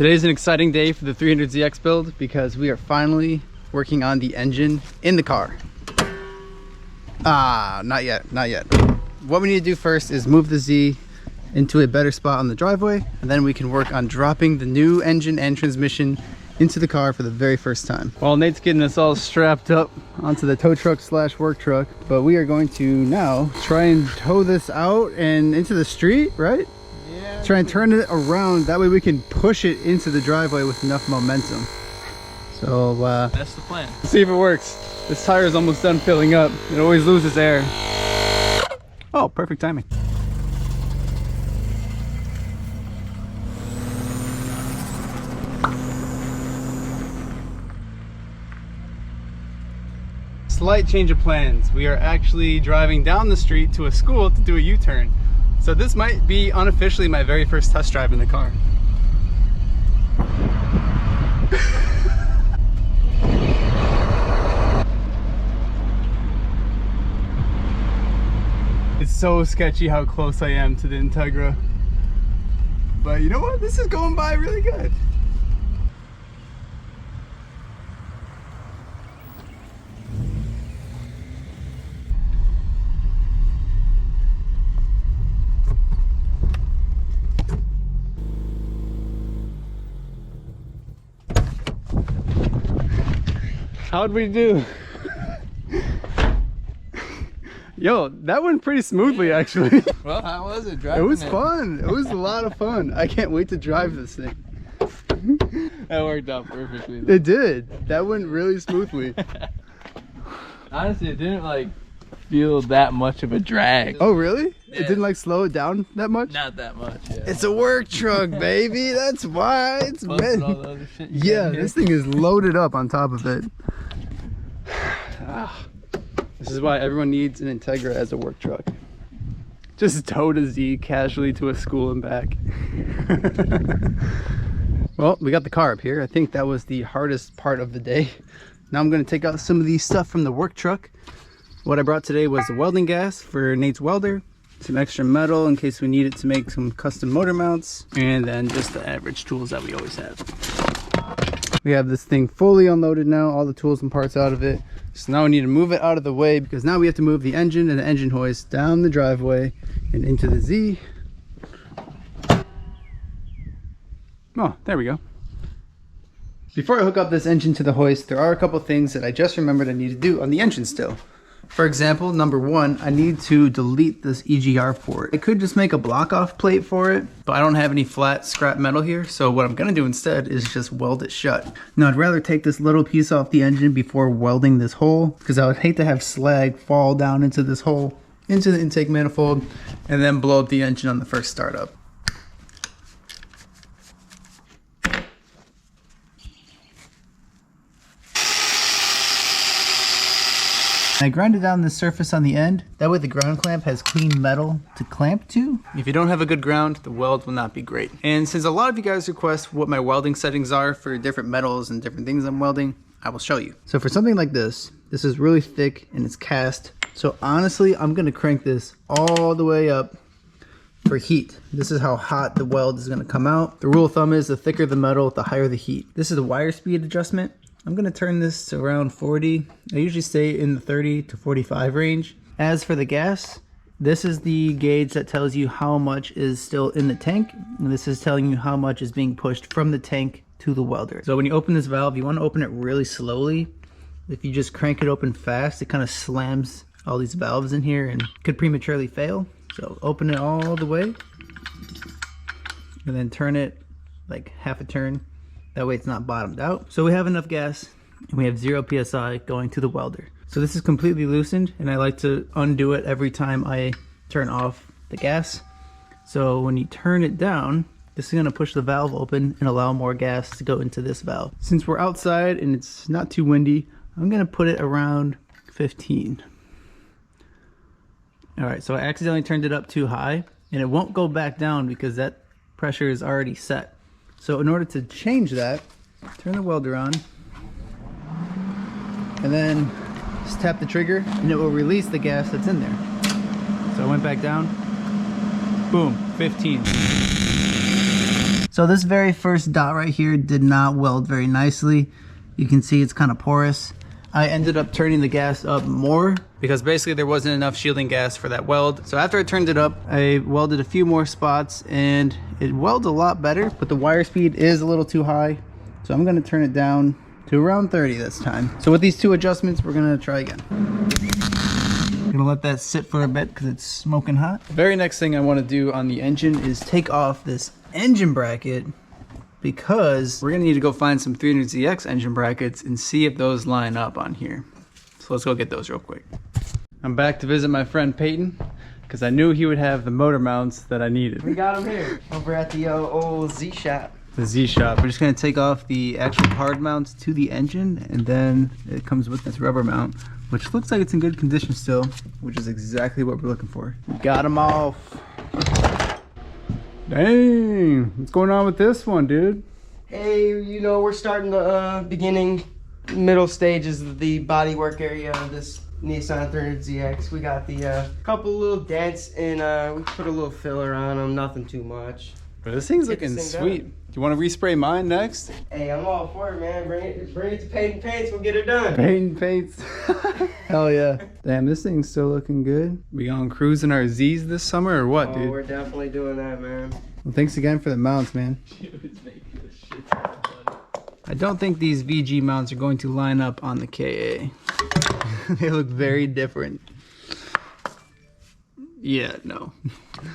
Today's an exciting day for the 300ZX build because we are finally working on the engine in the car. Not yet. What we need to do first is move the Z into a better spot on the driveway, and then we can work on dropping the new engine and transmission into the car for the very first time. While Nate's getting us all strapped up onto the tow truck slash work truck, but we are going to now try and tow this out and into the street, right? Yeah. Try and turn it around, that way we can push it into the driveway with enough momentum. So that's the plan. See if it works. This tire is almost done filling up. It always loses air. Oh, perfect timing. Slight change of plans. We are actually driving down the street to a school to do a U-turn. So this might be unofficially my very first test drive in the car. It's so sketchy how close I am to the Integra. But you know what? This is going by really good. How'd we do? Yo, that went pretty smoothly actually. Well, how was it driving? It was fun. It was a lot of fun. I can't wait to drive this thing. That worked out perfectly though. It did. That went really smoothly. Honestly, it didn't like feel that much of a drag. Oh really? Yeah. It didn't like slow it down that much? Not that much, yeah. It's a work truck, baby. That's why it's meant. All the other shit you Yeah, got here. this thing is loaded up on top of it. This is why everyone needs an Integra as a work truck. Just tow to Z casually to a school and back. Well, we got the car up here. I think that was the hardest part of the day. Now I'm going to take out some of the stuff from the work truck. What I brought today was the welding gas for Nate's welder, some extra metal in case we need it to make some custom motor mounts, and then just the average tools that we always have. We have this thing fully unloaded now, all the tools and parts out of it. So now we need to move it out of the way because now we have to move the engine and the engine hoist down the driveway and into the Z. Oh, there we go. Before I hook up this engine to the hoist, there are a couple things that I just remembered I need to do on the engine still. For example, number one, I need to delete this EGR port. I could just make a block off plate for it, but I don't have any flat scrap metal here. So what I'm gonna do instead is just weld it shut. Now I'd rather take this little piece off the engine before welding this hole, because I would hate to have slag fall down into this hole, into the intake manifold, and then blow up the engine on the first startup. I grinded down the surface on the end. That way the ground clamp has clean metal to clamp to. If you don't have a good ground, the weld will not be great. And since a lot of you guys request what my welding settings are for different metals and different things I'm welding, I will show you. So for something like this is really thick and it's cast. So honestly, I'm gonna crank this all the way up for heat. This is how hot the weld is gonna come out. The rule of thumb is the thicker the metal, the higher the heat. This is a wire speed adjustment. I'm gonna turn this to around 40. I usually stay in the 30 to 45 range. As for the gas, this is the gauge that tells you how much is still in the tank. And this is telling you how much is being pushed from the tank to the welder. So when you open this valve, you wanna open it really slowly. If you just crank it open fast, it kind of slams all these valves in here and could prematurely fail. So open it all the way and then turn it like half a turn. That way it's not bottomed out. So we have enough gas and we have 0 PSI going to the welder. So this is completely loosened and I like to undo it every time I turn off the gas. So when you turn it down, this is gonna push the valve open and allow more gas to go into this valve. Since we're outside and it's not too windy, I'm gonna put it around 15. All right, so I accidentally turned it up too high and it won't go back down because that pressure is already set. So in order to change that, turn the welder on and then just tap the trigger and it will release the gas that's in there. So I went back down, boom, 15. So this very first dot right here did not weld very nicely. You can see it's kind of porous. I ended up turning the gas up more because basically there wasn't enough shielding gas for that weld. So after I turned it up, I welded a few more spots and it welds a lot better, but the wire speed is a little too high. So I'm gonna turn it down to around 30 this time. So with these two adjustments, we're gonna try again. I'm gonna let that sit for a bit because it's smoking hot. The very next thing I wanna do on the engine is take off this engine bracket because we're gonna need to go find some 300ZX engine brackets and see if those line up on here. So let's go get those real quick. I'm back to visit my friend Peyton because I knew he would have the motor mounts that I needed. We got them here over at the old Z shop. The Z shop. We're just gonna take off the actual hard mounts to the engine, and then it comes with this rubber mount, which looks like it's in good condition still, which is exactly what we're looking for. Got them off. Dang, what's going on with this one, dude? Hey, you know, we're starting the beginning, middle stages of the bodywork area of this Nissan 300ZX. We got the couple little dents and we put a little filler on them, nothing too much. But this thing's looking sweet. Do you want to respray mine next? Hey, I'm all for it, man. Bring it to Peyton Paints, we'll get it done. Peyton Paints. Hell yeah. Damn, this thing's still looking good. We on cruising our Z's this summer or what, dude? Oh, we're definitely doing that, man. Well, thanks again for the mounts, man. I don't think these VG mounts are going to line up on the KA. They look very different. Yeah, no.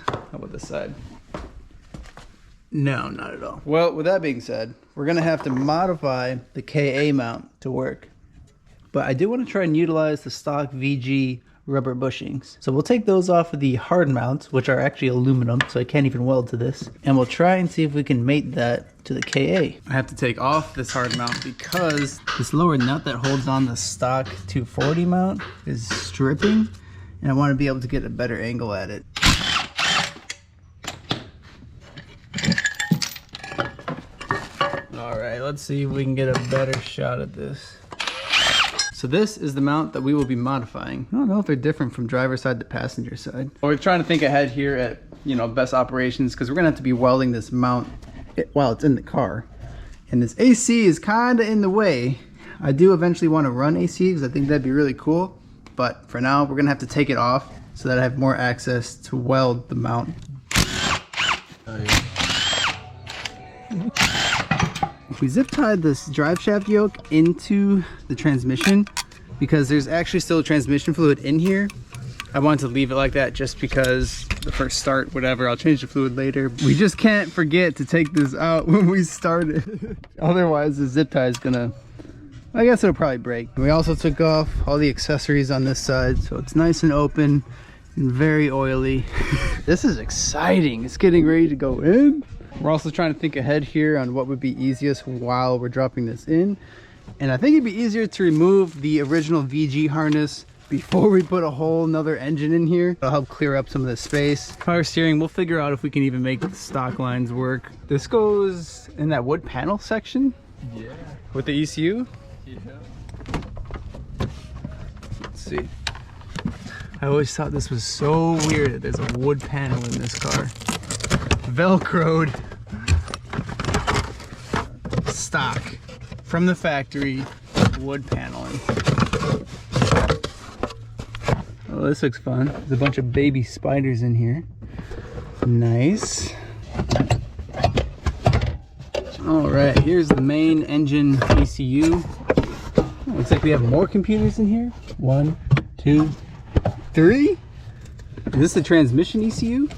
How about this side? No, not at all. Well, with that being said, we're gonna have to modify the KA mount to work. But I do want to try and utilize the stock VG rubber bushings. So we'll take those off of the hard mounts, which are actually aluminum, so I can't even weld to this. And we'll try and see if we can mate that to the KA. I have to take off this hard mount because this lower nut that holds on the stock 240 mount is stripping, and I want to be able to get a better angle at it. All right, let's see if we can get a better shot at this. So this is the mount that we will be modifying. I don't know if they're different from driver's side to passenger side. We're trying to think ahead here at, you know, best operations because we're gonna have to be welding this mount while it's in the car. And this AC is kind of in the way. I do eventually want to run AC because I think that'd be really cool. But for now, we're gonna have to take it off so that I have more access to weld the mount. Oh, yeah. We zip tied this drive shaft yoke into the transmission because there's actually still transmission fluid in here. I wanted to leave it like that just because the first start, whatever, I'll change the fluid later. We just can't forget to take this out when we start it. Otherwise the zip tie is gonna, I guess it'll probably break. We also took off all the accessories on this side, so it's nice and open and very oily. This is exciting. It's getting ready to go in. We're also trying to think ahead here on what would be easiest while we're dropping this in. And I think it'd be easier to remove the original VG harness before we put a whole nother engine in here. It'll help clear up some of the space. Power steering, we'll figure out if we can even make the stock lines work. This goes in that wood panel section? Yeah. With the ECU? Yeah. Let's see. I always thought this was so weird that there's a wood panel in this car. Velcroed stock from the factory wood paneling. Oh, this looks fun. There's a bunch of baby spiders in here. Nice. All right, here's the main engine ECU. Oh, looks like we have more computers in here. 1, 2, 3. Is this the transmission ECU?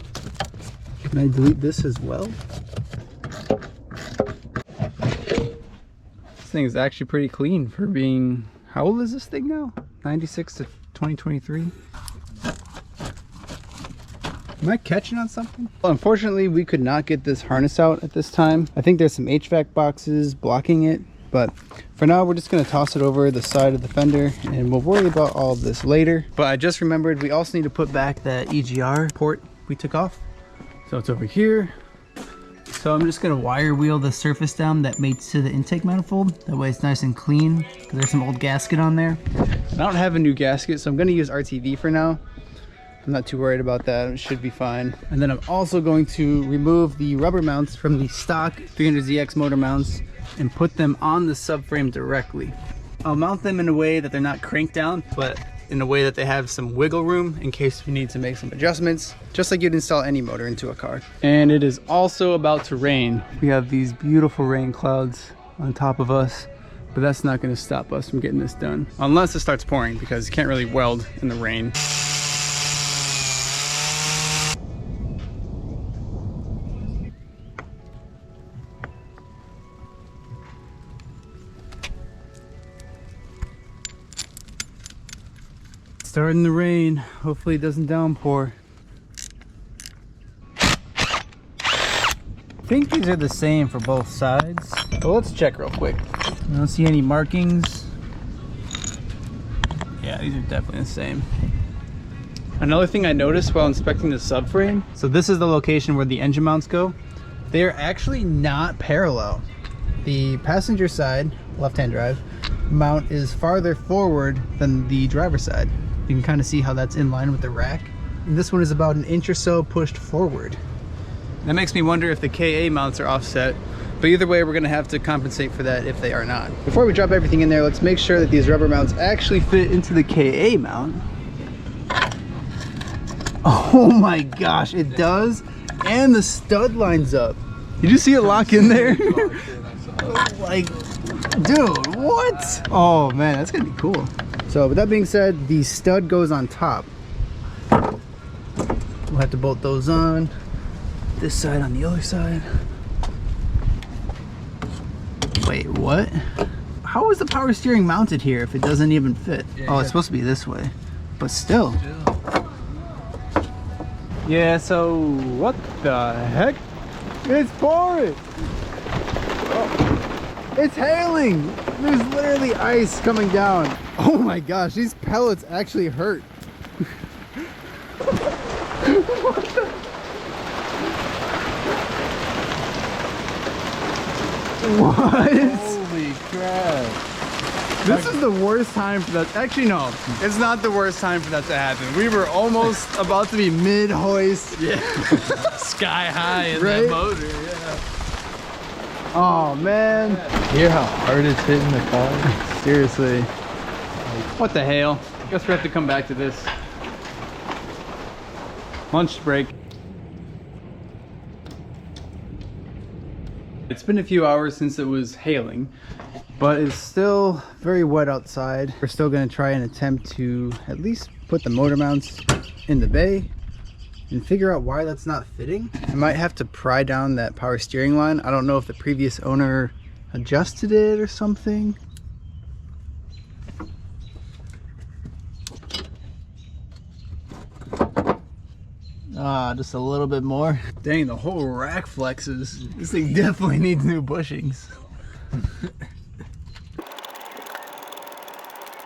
Can I delete this as well? This thing is actually pretty clean for being, how old is this thing now? 96 to 2023. Am I catching on something? Well, unfortunately, we could not get this harness out at this time. I think there's some HVAC boxes blocking it, but for now, we're just gonna toss it over the side of the fender and we'll worry about all of this later. But I just remembered we also need to put back that EGR port we took off. So it's over here. So I'm just gonna wire wheel the surface down that mates to the intake manifold. That way it's nice and clean because there's some old gasket on there. I don't have a new gasket, so I'm gonna use RTV for now. I'm not too worried about that. It should be fine. And then I'm also going to remove the rubber mounts from the stock 300ZX motor mounts and put them on the subframe directly. I'll mount them in a way that they're not cranked down, but in a way that they have some wiggle room in case we need to make some adjustments, just like you'd install any motor into a car. And it is also about to rain. We have these beautiful rain clouds on top of us, but that's not going to stop us from getting this done. Unless it starts pouring, because you can't really weld in the rain. Starting to rain. Hopefully it doesn't downpour. I think these are the same for both sides. But let's check real quick. I don't see any markings. Yeah, these are definitely the same. Another thing I noticed while inspecting the subframe, so this is the location where the engine mounts go. They're actually not parallel. The passenger side, left-hand drive, mount is farther forward than the driver's side. You can kind of see how that's in line with the rack. And this one is about an inch or so pushed forward. That makes me wonder if the KA mounts are offset, but either way, we're gonna have to compensate for that if they are not. Before we drop everything in there, let's make sure that these rubber mounts actually fit into the KA mount. Oh my gosh, it does. And the stud lines up. Did you see it lock in there? Like, dude, what? Oh man, that's gonna be cool. So with that being said, the stud goes on top. We'll have to bolt those on. This side on the other side. Wait, what? How is the power steering mounted here if it doesn't even fit? Oh, it's supposed to be this way, but still. Yeah, so what the heck? It's pouring. Oh, it's hailing. There's literally ice coming down. Oh my gosh, these pellets actually hurt. What? Holy crap. This is the worst time for that. Actually, no, it's not the worst time for that to happen. We were almost about to be mid-hoist. Yeah. Sky high in Right? that motor, yeah. Oh man. Hear how hard it's hitting the car? Seriously. What the hell? Guess we have to come back to this. Lunch break. It's been a few hours since it was hailing, but it's still very wet outside. We're still gonna try and attempt to at least put the motor mounts in the bay and figure out why that's not fitting. I might have to pry down that power steering line. I don't know if the previous owner adjusted it or something. Ah, just a little bit more. Dang, the whole rack flexes. This thing definitely needs new bushings.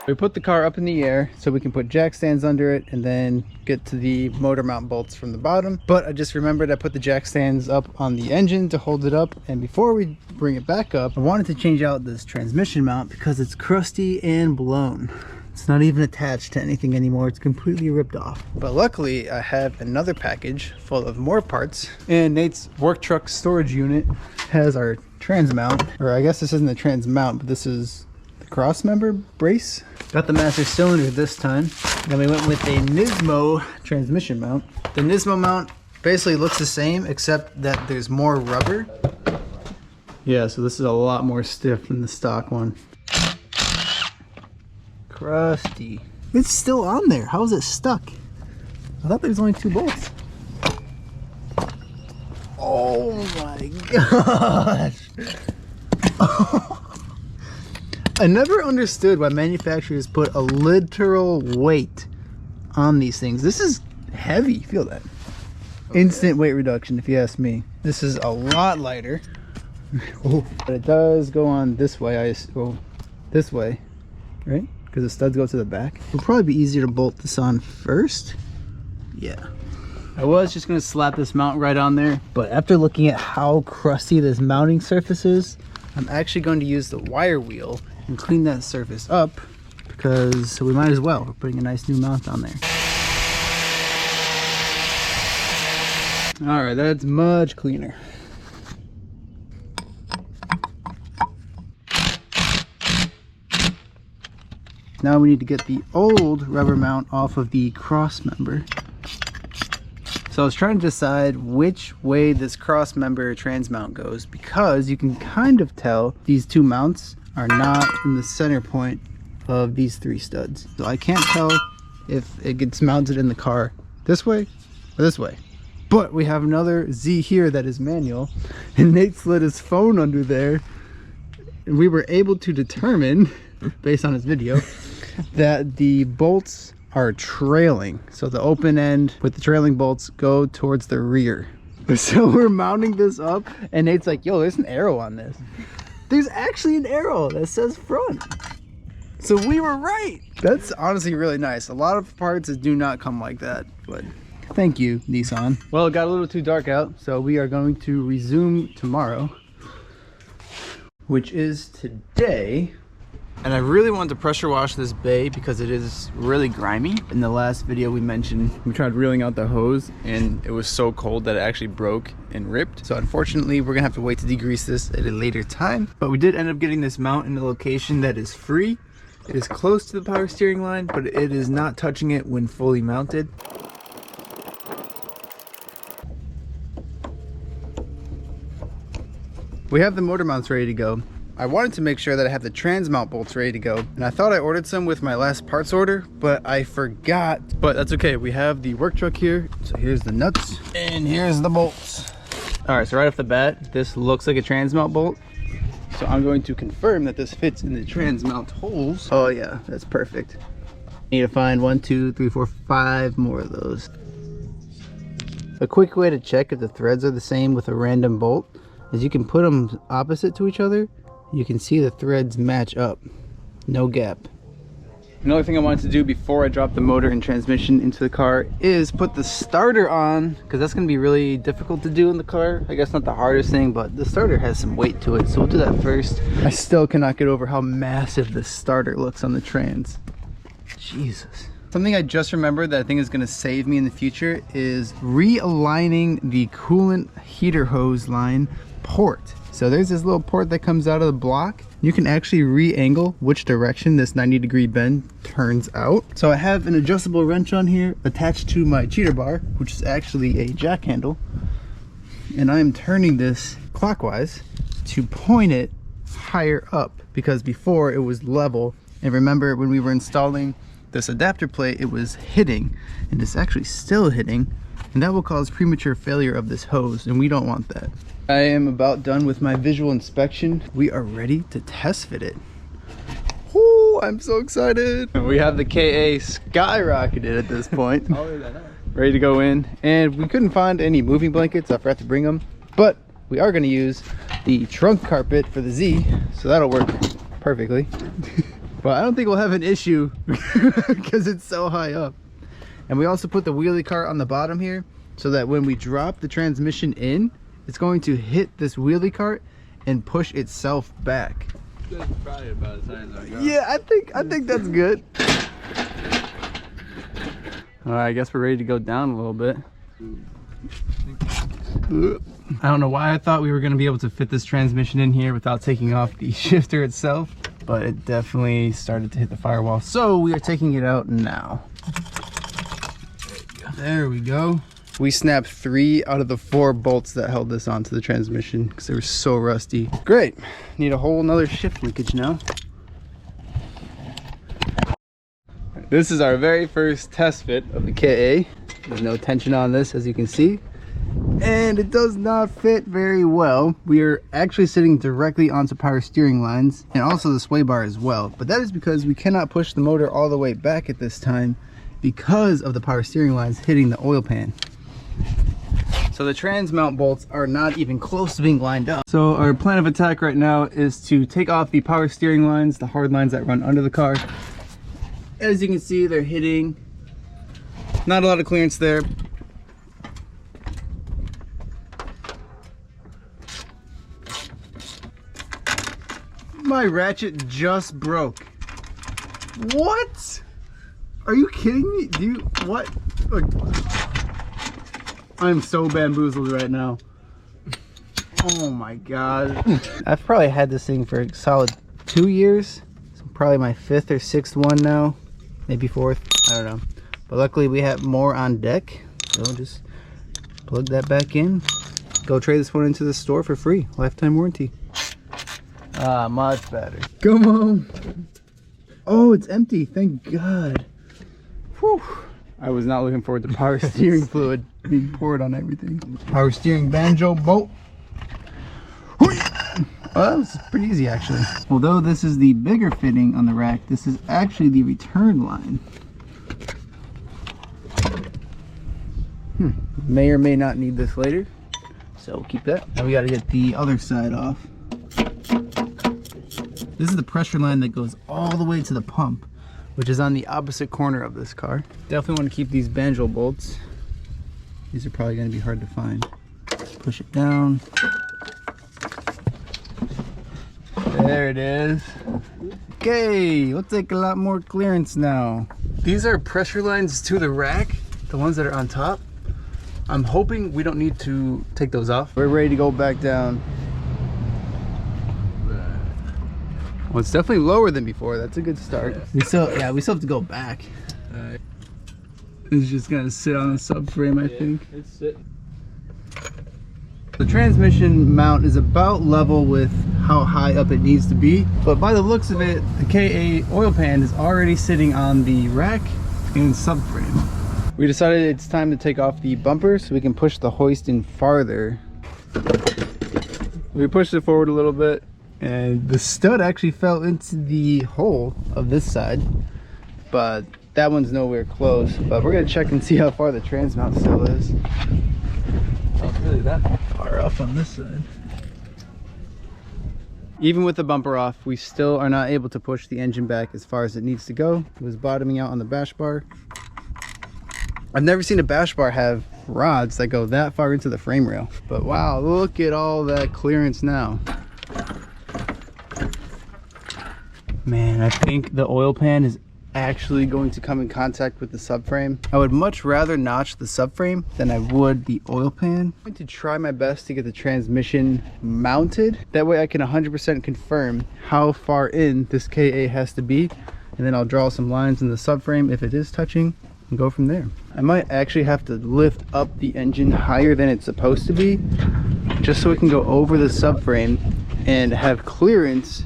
We put the car up in the air so we can put jack stands under it and then get to the motor mount bolts from the bottom. But I just remembered I put the jack stands up on the engine to hold it up. And before we bring it back up, I wanted to change out this transmission mount because it's crusty and blown. It's not even attached to anything anymore. It's completely ripped off. But luckily, I have another package full of more parts. And Nate's work truck storage unit has our trans mount. Or I guess this isn't the trans mount, but this is the cross member brace. Got the master cylinder this time. Then we went with a Nismo transmission mount. The Nismo mount basically looks the same, except that there's more rubber. Yeah, so this is a lot more stiff than the stock one. Crusty. It's still on there. How is it stuck? I thought there was only 2 bolts. Oh my gosh. I never understood why manufacturers put a literal weight on these things. This is heavy. Feel that. Okay. Instant weight reduction, if you ask me. This is a lot lighter. Oh, but it does go on this way. This way, right? Because the studs go to the back. It'll probably be easier to bolt this on first. Yeah. I was just gonna slap this mount right on there, but after looking at how crusty this mounting surface is, I'm actually going to use the wire wheel and clean that surface up because we might as well. We're putting a nice new mount on there. All right, that's much cleaner. Now we need to get the old rubber mount off of the cross member. So I was trying to decide which way this cross member trans mount goes, because you can kind of tell these two mounts are not in the center point of these three studs. So I can't tell if it gets mounted in the car this way or this way. But we have another Z here that is manual, and Nate slid his phone under there, and we were able to determine, based on his video, that the bolts are trailing. So the open end with the trailing bolts go towards the rear. So we're mounting this up, and Nate's like, yo, there's an arrow on this. There's actually an arrow that says front. So we were right. That's honestly really nice. A lot of parts do not come like that, but thank you, Nissan. Well, it got a little too dark out, so we are going to resume tomorrow, which is today. And I really wanted to pressure wash this bay because it is really grimy. In the last video we mentioned, we tried reeling out the hose and it was so cold that it actually broke and ripped. So unfortunately, we're gonna have to wait to degrease this at a later time. But we did end up getting this mount in a location that is free. It is close to the power steering line, but it is not touching it when fully mounted. We have the motor mounts ready to go. I wanted to make sure that I have the trans mount bolts ready to go, and I thought I ordered some with my last parts order, but I forgot. But that's okay, we have the work truck here. So here's the nuts and here's the bolts. All right, so right off the bat, this looks like a trans mount bolt. So I'm going to confirm that this fits in the trans mount holes. Oh yeah, that's perfect. Need to find 1, 2, 3, 4, 5 more of those. A quick way to check if the threads are the same with a random bolt is you can put them opposite to each other. You can see the threads match up, no gap. Another thing I wanted to do before I drop the motor and transmission into the car is put the starter on, because that's going to be really difficult to do in the car. I guess not the hardest thing, but the starter has some weight to it, so we'll do that first. I still cannot get over how massive this starter looks on the trans. Jesus. Something I just remembered that I think is going to save me in the future is realigning the coolant heater hose line port. So there's this little port that comes out of the block. You can actually re-angle which direction this 90-degree bend turns out. So I have an adjustable wrench on here attached to my cheater bar, which is actually a jack handle. And I am turning this clockwise to point it higher up, because before it was level. And remember, when we were installing this adapter plate, it was hitting, and it's actually still hitting. And that will cause premature failure of this hose, and we don't want that. I am about done with my visual inspection. We are ready to test fit it. Ooh, I'm so excited. We have the KA skyrocketed at this point. Ready to go in. And we couldn't find any moving blankets. I forgot to bring them. But we are going to use the trunk carpet for the Z, so that'll work perfectly. But I don't think we'll have an issue because it's so high up. And we also put the wheelie cart on the bottom here, so that when we drop the transmission in, it's going to hit this wheelie cart and push itself back. That's probably about as high as I got. Yeah, I think that's good. All right, I guess we're ready to go down a little bit. I don't know why I thought we were going to be able to fit this transmission in here without taking off the shifter itself, but it definitely started to hit the firewall. So we are taking it out now. There we go. We snapped 3 out of the 4 bolts that held this onto the transmission because they were so rusty. Great. Need a whole nother shift linkage now. This is our very first test fit of the KA. There's no tension on this, as you can see. And it does not fit very well. We are actually sitting directly onto power steering lines and also the sway bar as well. But that is because we cannot push the motor all the way back at this time because of the power steering lines hitting the oil pan. So the trans mount bolts are not even close to being lined up. So our plan of attack right now is to take off the power steering lines, the hard lines that run under the car. As you can see, they're hitting. Not a lot of clearance there. My ratchet just broke. What? Are you kidding me? Do you, what? Look. I'm so bamboozled right now. Oh my god. I've probably had this thing for a solid 2 years. So probably my 5th or 6th one now. Maybe 4th. I don't know. But luckily we have more on deck. So just plug that back in. Go trade this one into the store for free. Lifetime warranty. Ah, much better. Come on. Oh, it's empty. Thank God. Whew. I was not looking forward to power steering fluid being poured on everything. Power steering banjo boat. Well, that was pretty easy actually. Although this is the bigger fitting on the rack, this is actually the return line. May or may not need this later, so we'll keep that. Now we got to get the other side off. This is the pressure line that goes all the way to the pump, which is on the opposite corner of this car. Definitely want to keep these banjo bolts. These are probably going to be hard to find. Push it down. There it is. Okay, we'll take a lot more clearance now. These are pressure lines to the rack, the ones that are on top. I'm hoping we don't need to take those off. We're ready to go back down. Well, it's definitely lower than before. That's a good start. We still have to go back. It's just gonna sit on the subframe, I think. It's sitting. The transmission mount is about level with how high up it needs to be, but by the looks of it, the KA oil pan is already sitting on the rack and subframe. We decided it's time to take off the bumper so we can push the hoist in farther. We pushed it forward a little bit, and the stud actually fell into the hole of this side, but that one's nowhere close. But we're gonna check and see how far the trans mount still is. Not really that Far off on this side. Even with the bumper off, we still are not able to push the engine back as far as it needs to go. It was bottoming out on the bash bar. I've never seen a bash bar have rods that go that far into the frame rail. But wow, look at all that clearance now. Man, I think the oil pan is actually going to come in contact with the subframe. I would much rather notch the subframe than I would the oil pan. I'm going to try my best to get the transmission mounted. That way I can 100% confirm how far in this KA has to be. And then I'll draw some lines in the subframe if it is touching and go from there. I might actually have to lift up the engine higher than it's supposed to be, just so it can go over the subframe and have clearance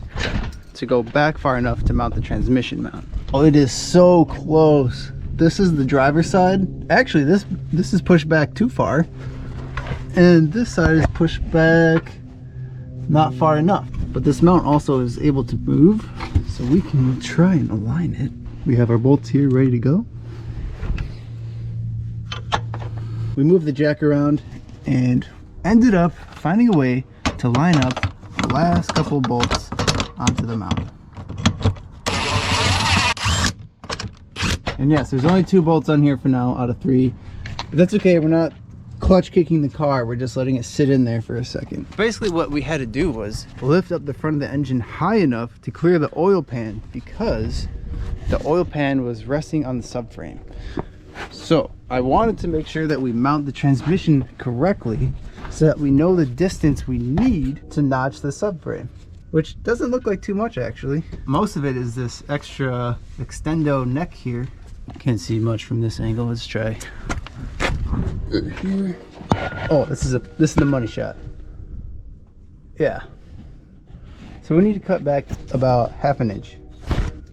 to go back far enough to mount the transmission mount. Oh, it is so close. This is the driver's side. Actually, this is pushed back too far, and this side is pushed back not far enough. But this mount also is able to move, so we can try and align it. We have our bolts here ready to go. We moved the jack around and ended up finding a way to line up the last couple bolts onto the mount. And yes, there's only 2 bolts on here for now out of 3, but that's okay. We're not clutch kicking the car, we're just letting it sit in there for a second. Basically what we had to do was lift up the front of the engine high enough to clear the oil pan, because the oil pan was resting on the subframe. So I wanted to make sure that we mount the transmission correctly so that we know the distance we need to notch the subframe, which doesn't look like too much actually. Most of it is this extra extendo neck here. Can't see much from this angle. Let's try. Here. Oh, this is the money shot. Yeah. So we need to cut back about 1/2 inch.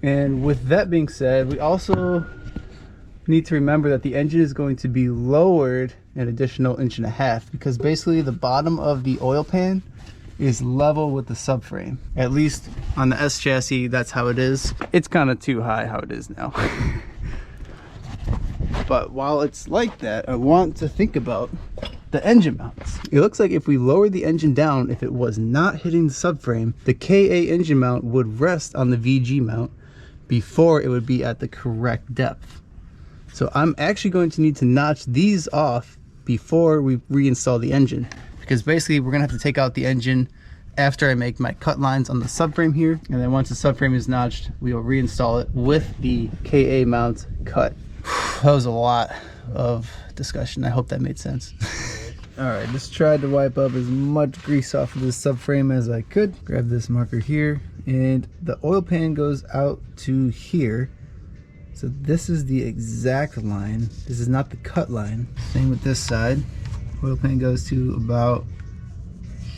And with that being said, we also need to remember that the engine is going to be lowered an additional 1.5 inches, because basically the bottom of the oil pan is level with the subframe. At least on the S chassis, that's how it is. It's kind of too high how it is now. But while it's like that, I want to think about the engine mounts. It looks like if we lower the engine down, if it was not hitting the subframe, the KA engine mount would rest on the VG mount before it would be at the correct depth. So I'm actually going to need to notch these off before we reinstall the engine, because basically we're gonna have to take out the engine after I make my cut lines on the subframe here, and then once the subframe is notched, we will reinstall it with the KA mount cut. That was a lot. of discussion. I hope that made sense. All right, just tried to wipe up as much grease off of this subframe as I could. Grab this marker here, and the oil pan goes out to here. So this is the exact line. This is not the cut line. Same with this side. Oil pan goes to about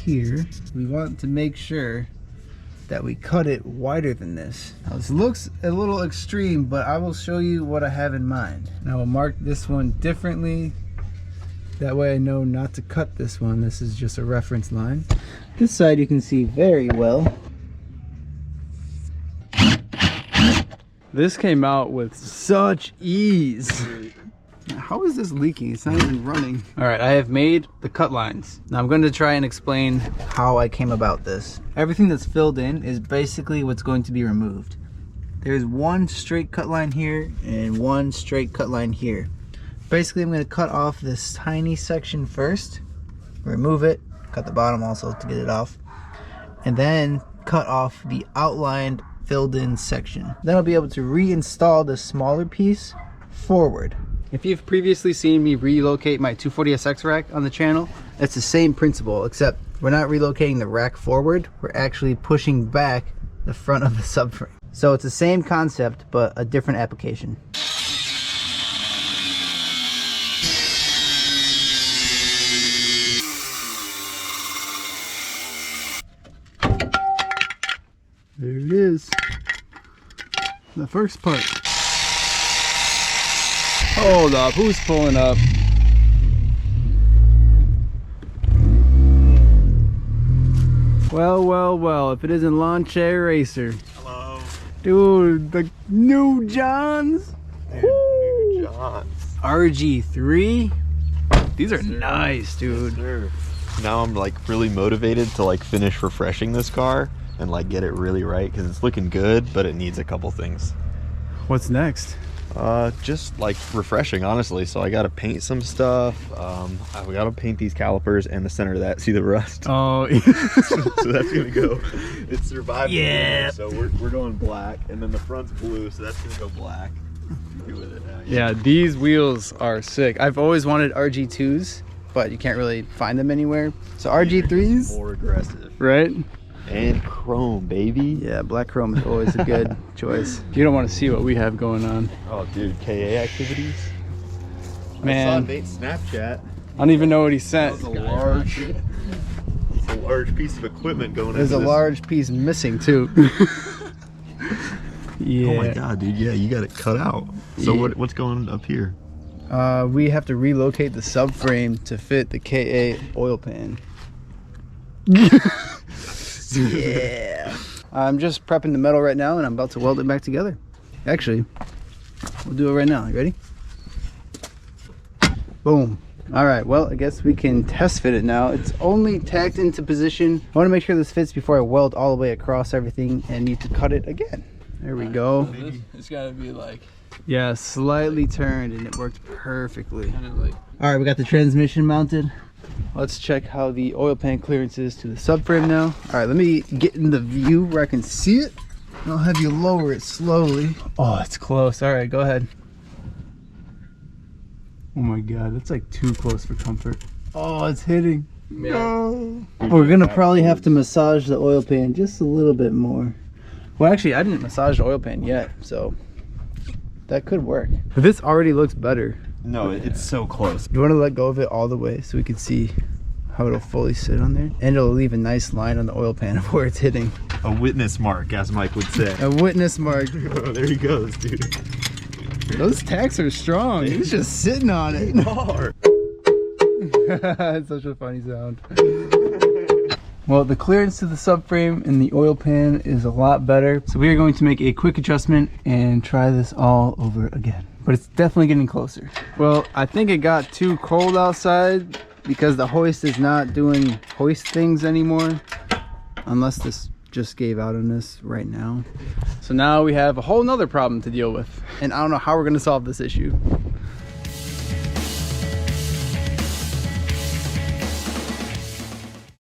here. We want to make sure that we cut it wider than this. Now this looks a little extreme, but I will show you what I have in mind. Now I'll mark this one differently. That way I know not to cut this one. This is just a reference line. This side you can see very well. This came out with such ease. How is this leaking? It's not even running. All right, I have made the cut lines. Now I'm going to try and explain how I came about this. Everything that's filled in is basically what's going to be removed. There's one straight cut line here and one straight cut line here. Basically, I'm going to cut off this tiny section first, remove it, cut the bottom also to get it off, and then cut off the outlined filled in section. Then I'll be able to reinstall the smaller piece forward. If you've previously seen me relocate my 240SX rack on the channel, it's the same principle, except we're not relocating the rack forward, we're actually pushing back the front of the subframe. So it's the same concept, but a different application. There it is, the first part. Hold up, who's pulling up? Well, if it isn't Lawn Chair Racer. Hello. Dude, the new Johns. Dude, new Johns. RG3. These are nice, dude. Sure. Now I'm like really motivated to like finish refreshing this car and like get it really right because it's looking good, but it needs a couple things. What's next? Just like refreshing, honestly. So I gotta paint some stuff. I gotta paint these calipers and the center of that. See the rust? Oh, So that's gonna go. It survived. Yeah. So we're going black, and then the front's blue, so that's gonna go black. Do with it now. yeah, these wheels are sick. I've always wanted RG2s, but you can't really find them anywhere. So RG3s, More aggressive. right? And chrome, baby. Yeah, black chrome is always a good choice. You don't want to see what we have going on. Oh, dude, KA activities. Man. I saw Nate's Snapchat. I don't even know what he sent. It's a large piece of equipment going. There's a into this. large piece missing too. Yeah. Oh my god, dude! Yeah, you got it cut out. So Yeah. what's going up here? We have to relocate the subframe to fit the KA oil pan. Yeah. I'm just prepping the metal right now and I'm about to weld it back together. Actually, we'll do it right now. You ready? Boom. All right, well, I guess we can test fit it now. It's only tacked into position. I want to make sure this fits before I weld all the way across everything and need to cut it again. There we go. It's got to be like, Yeah, slightly turned and it worked perfectly. kind of like. All right, we got the transmission mounted. Let's check how the oil pan clearance is to the subframe now. All right, let me get in the view where I can see it. I'll have you lower it slowly. Oh, it's close. All right, go ahead. Oh my god, that's like too close for comfort. Oh, it's hitting. Yeah. No. We're gonna probably have to massage the oil pan just a little bit more. Well, actually, I didn't massage the oil pan yet, so that could work. But this already looks better. No, it's so close. You want to let go of it all the way so we can see how it'll fully sit on there, and it'll leave a nice line on the oil pan of where it's hitting. A witness mark, as Mike would say. A witness mark. Oh, there he goes, dude. Those tacks are strong. He's just sitting on it. It's such a funny sound. Well, the clearance to the subframe and the oil pan is a lot better. So we are going to make a quick adjustment and try this all over again. But it's definitely getting closer. Well, I think it got too cold outside because the hoist is not doing hoist things anymore. Unless this just gave out on us right now. So now we have a whole nother problem to deal with. And I don't know how we're gonna solve this issue.